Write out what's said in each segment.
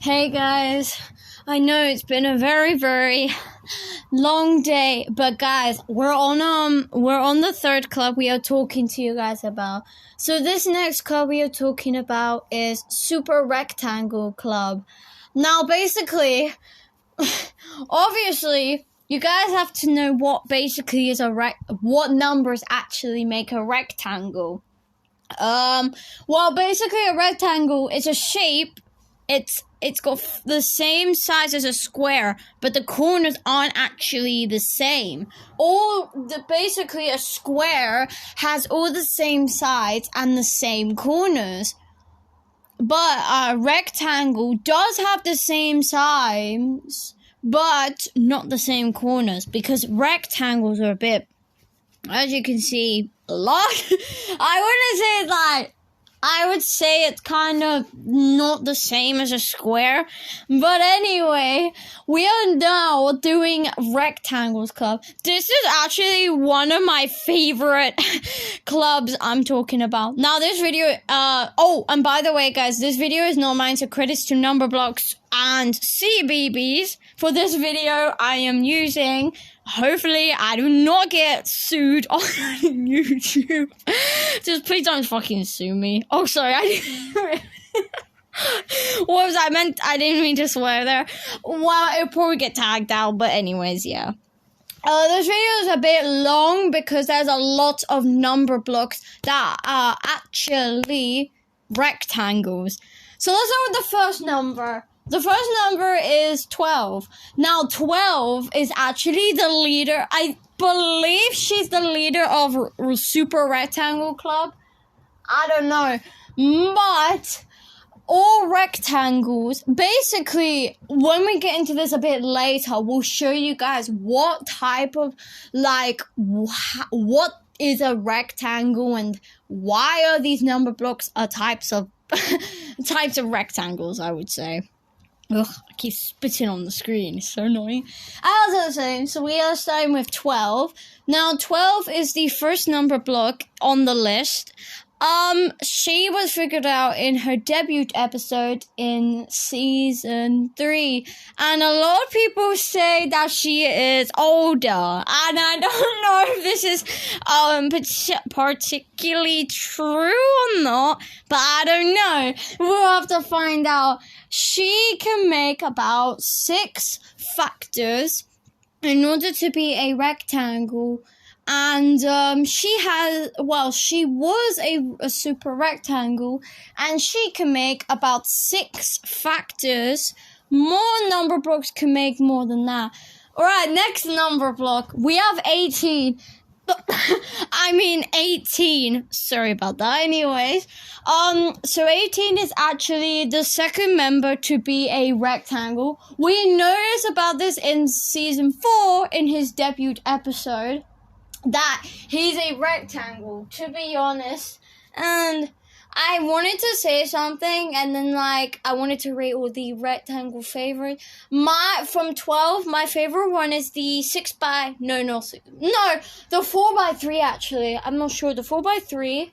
Hey guys, I know it's been a very, very long day, but guys, we're on the third club we are talking to you guys about. So this next club we are talking about is Super Rectangle Club. Now basically, obviously, you guys have to know what basically is what numbers actually make a rectangle. Well, basically a rectangle is a shape. It's got the same size as a square, but the corners aren't actually the same. Basically a square has all the same sides and the same corners. But a rectangle does have the same size, but not the same corners, because rectangles are a bit, as you can see, a lot. I would say it's kind of not the same as a square. But anyway, we are now doing Rectangles Club. This is actually one of my favorite clubs I'm talking about. Now this video, and by the way guys, this video is not mine, so credits to Numberblocks and CBeebies. For this video, I am using, hopefully I do not get sued on YouTube. Just please don't fucking sue me. Oh, sorry, what was I meant? I didn't mean to swear there. Well, it'll probably get tagged out, but anyways, yeah. This video is a bit long because there's a lot of number blocks that are actually rectangles. So let's start with the first number. The first number is 12. Now, 12 is actually the leader. I believe she's the leader of Super Rectangle Club. I don't know. But all rectangles, basically, when we get into this a bit later, we'll show you guys what type of, what is a rectangle and why are these number blocks types of rectangles, I would say. Ugh, I keep spitting on the screen. It's so annoying. As I was saying, so we are starting with 12. Now, 12 is the first number block on the list. She was figured out in her debut episode in season 3. And a lot of people say that she is older. And I don't know if this is particularly true or not. But I don't know. We'll have to find out. She can make about 6 factors in order to be a rectangle. And she was a super rectangle, and she can make about 6 factors. More number blocks can make more than that. Alright, next number block. We have 18. 18. Sorry about that. Anyways, so 18 is actually the second member to be a rectangle. We noticed about this in season 4 in his debut episode, that he's a rectangle, to be honest. And I wanted to say something, and then I wanted to rate all the rectangle favorites. From 12, my favorite one is the 4x3 actually. I'm not sure, the 4x3.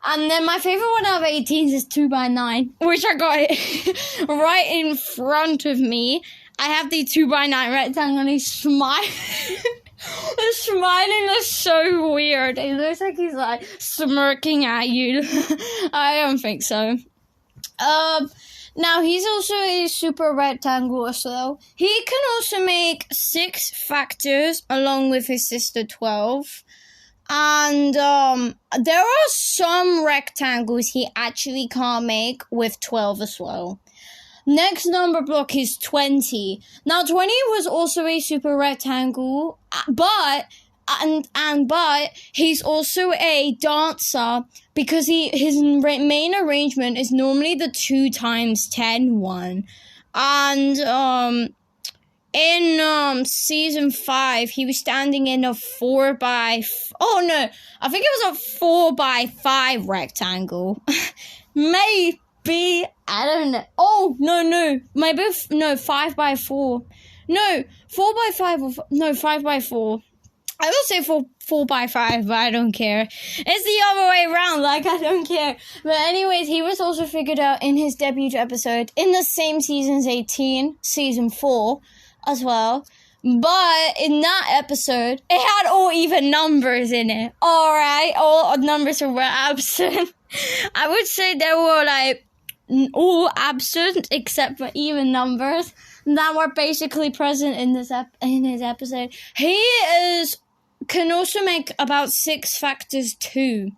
And then my favorite one out of 18 is 2x9, which I got it right in front of me. I have the 2x9 rectangle, and he's smiling. The smiling is so weird. It looks like he's smirking at you. I don't think so. Now he's also a super rectangle as well. He can also make 6 factors along with his sister 12. And there are some rectangles he actually can't make with 12 as well. Next number block is 20. Now 20 was also a super rectangle, but he's also a dancer because his main arrangement is normally the 2x10 one. And in season 5, he was standing in a 4x5 rectangle. Maybe, I don't know. Oh, no. Maybe, 5x4. No, 4x5 or, no, 5x4. I will say 4x5, but I don't care. It's the other way around, like, I don't care. But anyways, he was also figured out in his debut episode in the same season as 18, season 4 as well. But in that episode, it had all even numbers in it. Alright, all numbers were absent. I would say they were like all absent except for even numbers that were basically present in his episode. He can also make about 6 factors too,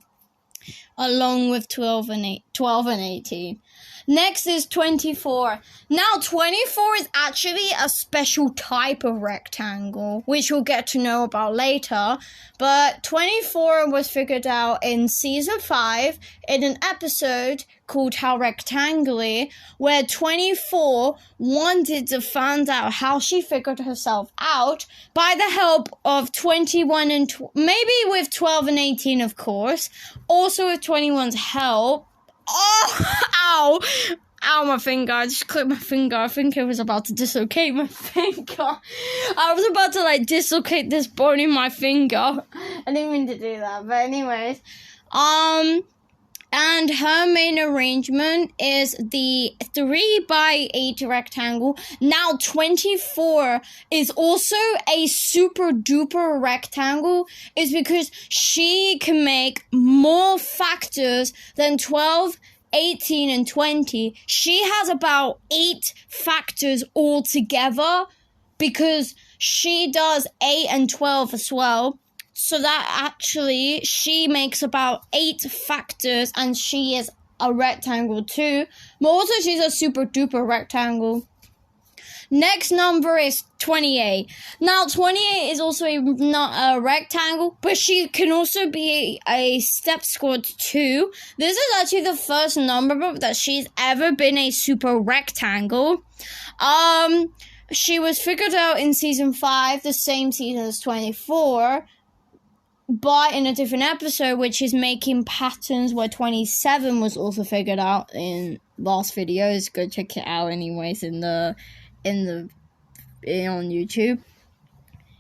along with 12 and 18. Next is 24. Now, 24 is actually a special type of rectangle, which we'll get to know about later. But 24 was figured out in season 5 in an episode called How Rectangular, where 24 wanted to find out how she figured herself out by the help of 21 and maybe with 12 and 18, of course. Also with 21's help. Oh, ow! Ow, my finger. I just clipped my finger. I think I was about to dislocate my finger. I was about to, dislocate this bone in my finger. I didn't mean to do that. But anyways. And her main arrangement is the 3x8 rectangle. Now, 24 is also a super duper rectangle. Is because she can make more factors than 12, 18, and 20. She has about 8 factors altogether because she does 8 and 12 as well. So that actually, she makes about 8 factors, and she is a rectangle too. But also, she's a super duper rectangle. Next number is 28. Now, 28 is also not a rectangle, but she can also be a step squad too. This is actually the first number that she's ever been a super rectangle. She was figured out in season 5, the same season as 24. But in a different episode, which is making patterns, where 27 was also figured out in last videos. Go check it out anyways on YouTube. It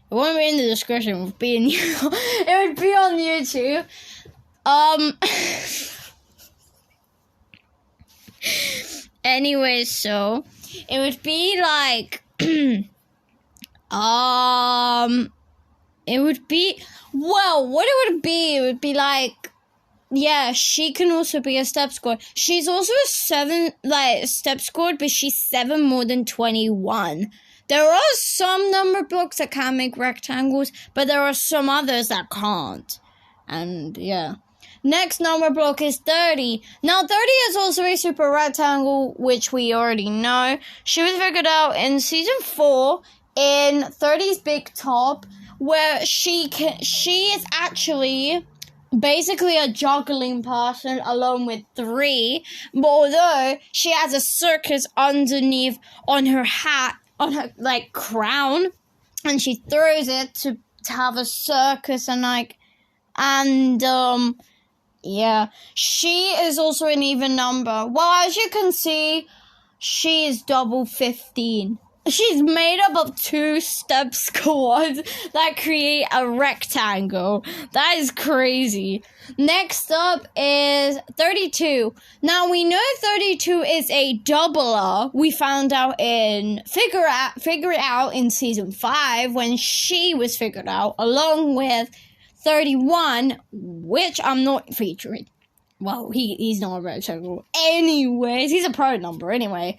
won't be in the description, it would be it would be on YouTube. Anyways, so it would be like it would be, well, what it would be like, yeah, she can also be a step squad. She's also a 7, step squad, but she's 7 more than 21. There are some number blocks that can make rectangles, but there are some others that can't. And, yeah. Next number block is 30. Now, 30 is also a super rectangle, which we already know. She was figured out in season 4 in 30's Big Top, where she is actually basically a juggling person along with 3, but although she has a circus underneath on her hat, on her crown, and she throws it to have a circus yeah, she is also an even number. Well, as you can see, she is double 15. She's made up of 2 step squads that create a rectangle. That is crazy. Next up is 32. Now, we know 32 is a doubler. We found out figure it out in season 5 when she was figured out, along with 31, which I'm not featuring. Well, he's not a rectangle. Anyways, he's a pro number anyway.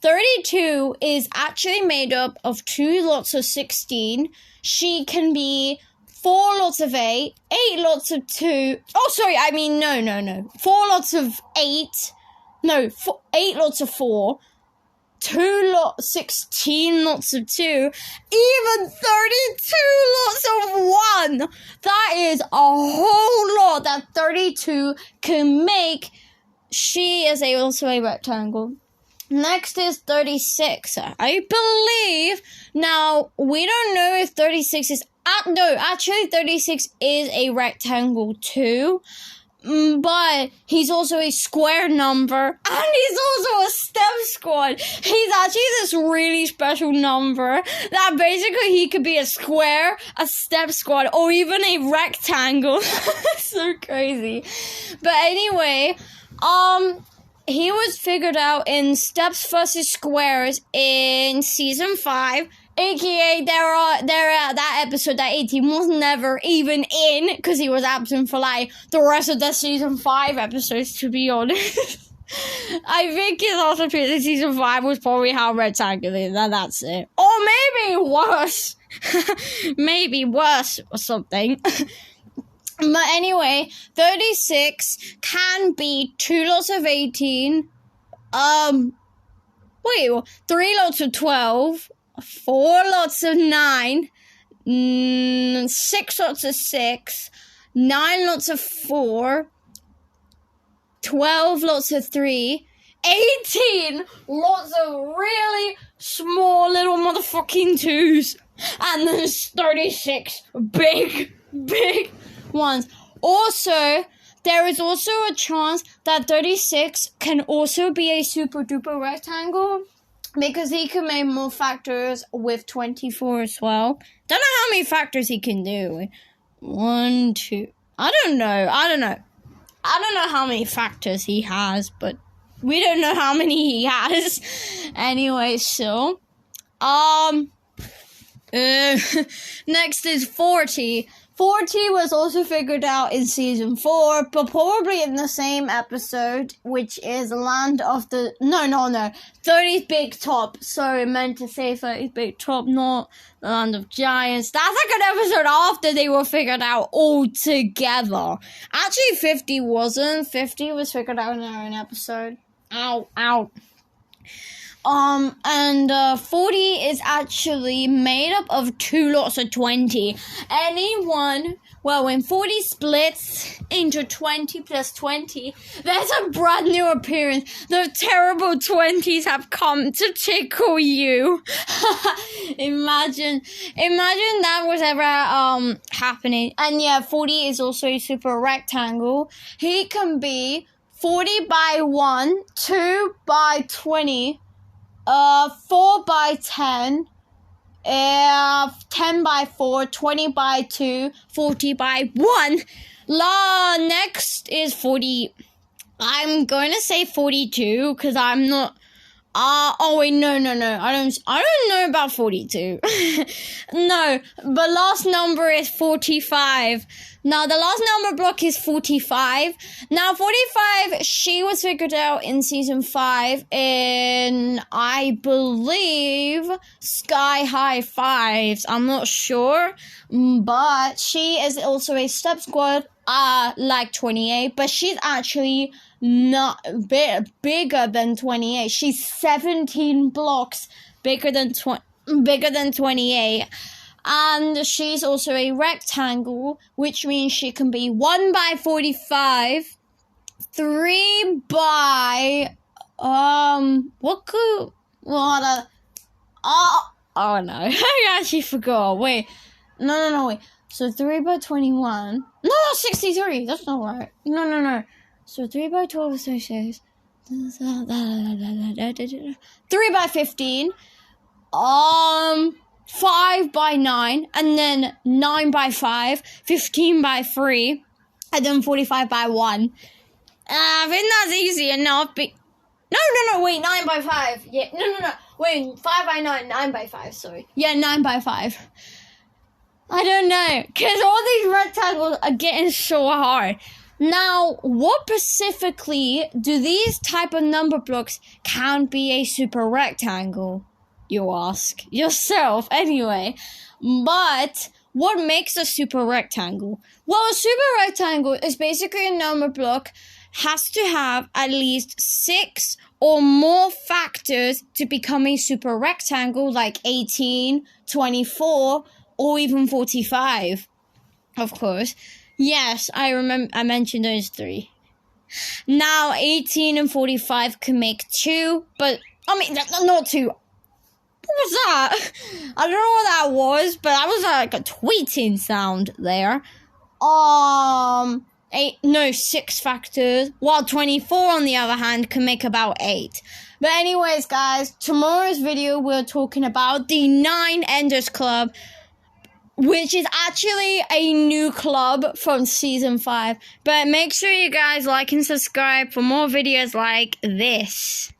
32 is actually made up of 2 lots of 16. She can be 4 lots of 8, 8 lots of 2. Oh, sorry, I mean, no. 4 lots of 8. No, 8 lots of 4. 16 lots of 2. Even 32 lots of 1. That is a whole lot that 32 can make. She is also a rectangle. Next is 36. I believe. Now, we don't know if 36 is... no, actually 36 is a rectangle too. but he's also a square number, and he's also a step squad. He's actually this really special number that basically he could be a square, a step squad, or even a rectangle. So crazy. But anyway, he was figured out in Steps vs. Squares in season 5. AKA, that episode that 18 was never even in, because he was absent for, like, the rest of the season 5 episodes, to be honest. I think his also true that season 5 was probably how Rectangle is, and that's it. Or maybe worse. Maybe worse or something. But anyway, 36 can be 2 lots of 18, 3 lots of 12, 4 lots of 9, 6 lots of 6, 9 lots of 4, 12 lots of 3, 18 lots of really small little motherfucking 2s, and then 36 big ones. Also, there is also a chance that 36 can also be a super duper rectangle, because he can make more factors with 24 as well. Don't know how many factors he can do. 1, 2. I don't know how many factors he has, but we don't know how many he has. Anyway, so next is 40. 40 was also figured out in season 4, but probably in the same episode, which is Land of the... No. 30's Big Top. Sorry, I meant to say 30's Big Top, not the Land of Giants. That's like an episode after they were figured out all together. Actually, 50 wasn't. 50 was figured out in their own episode. Ow. And 40 is actually made up of 2 lots of 20. When 40 splits into 20 plus 20, there's a brand new appearance. The terrible 20s have come to tickle you. Imagine that was ever happening. And yeah, 40 is also a super rectangle. He can be 40 by 1, 2 by 20, 4 by 10, 10 by 4, 20 by 2, 40 by 1. Next is 40. I'm going to say 42, because I'm not... no. I don't know about 42. No, but last number is 45. Now, the last number block is 45. Now, 45, she was figured out in season 5 in, I believe, Sky High Fives. I'm not sure, but she is also a step squad, like 28, but she's actually not bigger than 28. She's 17 blocks bigger than 28. And she's also a rectangle, which means she can be 1 by 45, 3 by, oh no, I actually forgot, wait. So 3 by 21, no, 63, that's not right, no. So 3 by 12 is 36, 3 by 15, 5 by 9, and then 9 by 5, 15 by 3, and then 45 by 1. I think that's easy enough. No, wait, 9 by 5. Yeah, no. Wait, 5 by 9, 9 by 5, sorry. Yeah, 9 by 5. I don't know, because all these rectangles are getting so hard. Now, what specifically do these type of number blocks count be a super rectangle? You ask yourself anyway. But what makes a super rectangle? Well, a super rectangle is basically a number block has to have at least 6 or more factors to become a super rectangle, like 18, 24, or even 45. Of course. Yes, I mentioned those 3. Now, 18 and 45 can make 2, but, not 2. What was that? I don't know what that was, but that was like a tweeting sound there. 6 factors, while 24 on the other hand can make about 8. But anyways, guys, tomorrow's video we're talking about the 9 Enders Club, which is actually a new club from season 5. But make sure you guys like and subscribe for more videos like this.